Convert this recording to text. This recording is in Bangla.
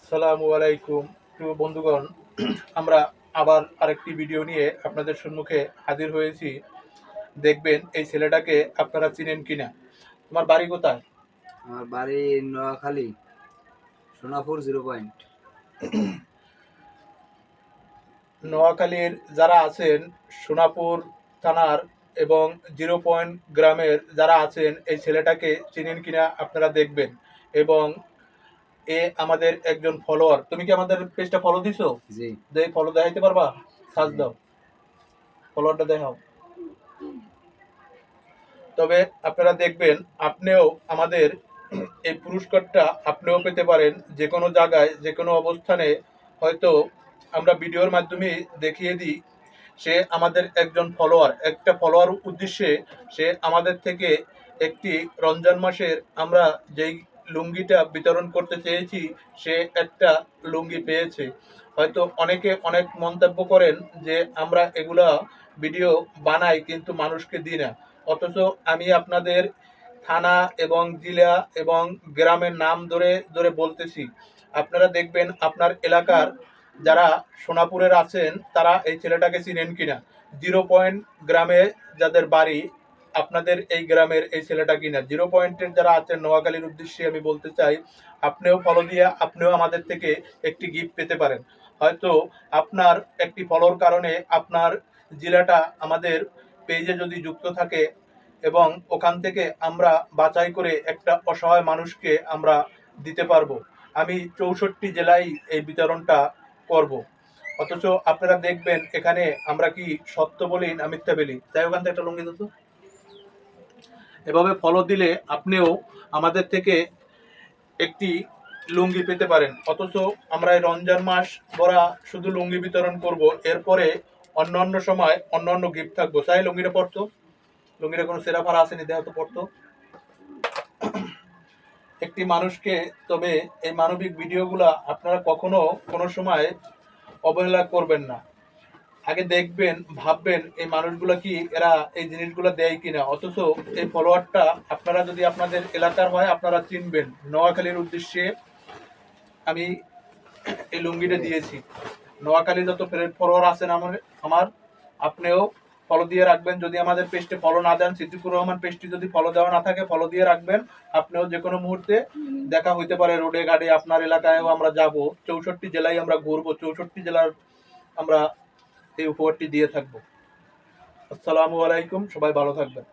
আসসালামু আলাইকুম প্রিয় বন্ধুগণ। আমরা আবার আরেকটি ভিডিও নিয়ে আপনাদের সম্মুখে হাজির হয়েছি। দেখবেন এই ছেলেটাকে আপনারা চিনেন কিনা। তোমার বাড়ি কোথায়? আমার বাড়ি নোয়াখালী, সোনাপুর 0 পয়েন্ট। নোয়াখালীর যারা আছেন, সোনাপুর থানার এবং 0 পয়েন্ট গ্রামের যারা আছেন, এই ছেলেটাকে চিনেন কিনা আপনারা দেখবেন। এবং এ আমাদের একজন ফলোয়ার। তুমি কি আমাদের পেজটা ফলো দিছো? জি ফলো দেখাইতে পারবা? সার্চ জি দাও, ফলোয়ারটা দেখাও। তবে আপনারা দেখবেন, আপনিও আমাদের এই পুরস্কারটা আপনিও পেতে পারেন। যে কোনো জায়গায়, যে কোনো অবস্থানে, হয়তো আমরা ভিডিওর মাধ্যমে দেখিয়ে দিই। সে আমাদের একজন ফলোয়ার, একটা ফলোয়ার উদ্দেশ্যে সে আমাদের থেকে একটি রমজান মাসের আমরা যেই লুঙ্গিটা বিতরণ করতে চেয়েছি, সে একটা লুঙ্গি পেয়েছে। হয়তো অনেকে অনেক মন্তব্য করেন যে আমরা এগুলা ভিডিও বানাই কিন্তু মানুষকে দিই না। অথচ আমি আপনাদের থানা এবং জেলা এবং গ্রামের নাম ধরে ধরে বলতেছি। আপনারা দেখবেন আপনার এলাকার যারা সোনাপুরের আছেন তারা এই ছেলেটাকে চিনেন কিনা। 0 পয়েন্ট গ্রামে যাদের বাড়ি, আপনাদের এই গ্রামের এই ছেলেটা কিনা। 0 পয়েন্টের যারা আছেন নোয়াখালীর উদ্দেশ্যে আমি বলতে চাই, আপনিও ফলো দিয়ে আপনিও আমাদের থেকে একটি গিফট পেতে পারেন। হয়তো আপনার একটি ফলোর কারণে আপনার জেলাটা আমাদের পেজে যদি যুক্ত থাকে, এবং ওখান থেকে আমরা বাছাই করে একটা অসহায় মানুষকে আমরা দিতে পারবো। আমি 64 জেলায় এই বিতরণটা করব। অথচ আপনারা দেখবেন এখানে আমরা কি সত্য বলি না মিথ্যা বলি। তাই ওখান থেকে একটা লুঙ্গি দিত। এভাবে ফলো দিলে আপনিও আমাদের থেকে একটি লুঙ্গি পেতে পারেন। অথচ আমরা এই রমজান মাস ভরা শুধু লুঙ্গি বিতরণ করব, এরপরে অন্য অন্য সময় অন্য অন্য গিফট থাকবো। চাই লুঙ্গিটা পড়তো, লুঙ্গিটা কোনো সেরা ফারা আসেনি, দেহ তো পড়তো একটি মানুষকে। তবে এই মানবিক ভিডিওগুলা আপনারা কখনো কোনো সময় অবহেলা করবেন না। আগে দেখবেন, ভাববেন এই মানুষগুলো কি এরা এই জিনিসগুলো দেয় কিনা। অথচ এই ফলোয়ারটা আপনারা যদি আপনাদের এলাকার হয় আপনারা চিনবেন। নোয়াখালীর উদ্দেশ্যে আমি এই লুঙ্গিটা দিয়েছি। নোয়াখালী যত ফলোয়ার আছেন আমার আপনিও ফলো দিয়ে রাখবেন। যদি আমাদের পেজটি ফলো না দেন, সিদ্দিকুর রহমান পেজটি যদি ফলো দেওয়া না থাকে, ফলো দিয়ে রাখবেন। আপনিও যে কোনো মুহূর্তে দেখা হইতে পারে রোডে ঘাটে, আপনার এলাকায়ও আমরা যাব। 64 জেলায় আমরা ঘুরবো, 64 জেলার আমরা এই উপহারটি দিয়ে থাকবো। আসসালামু আলাইকুম, সবাই ভালো থাকবেন।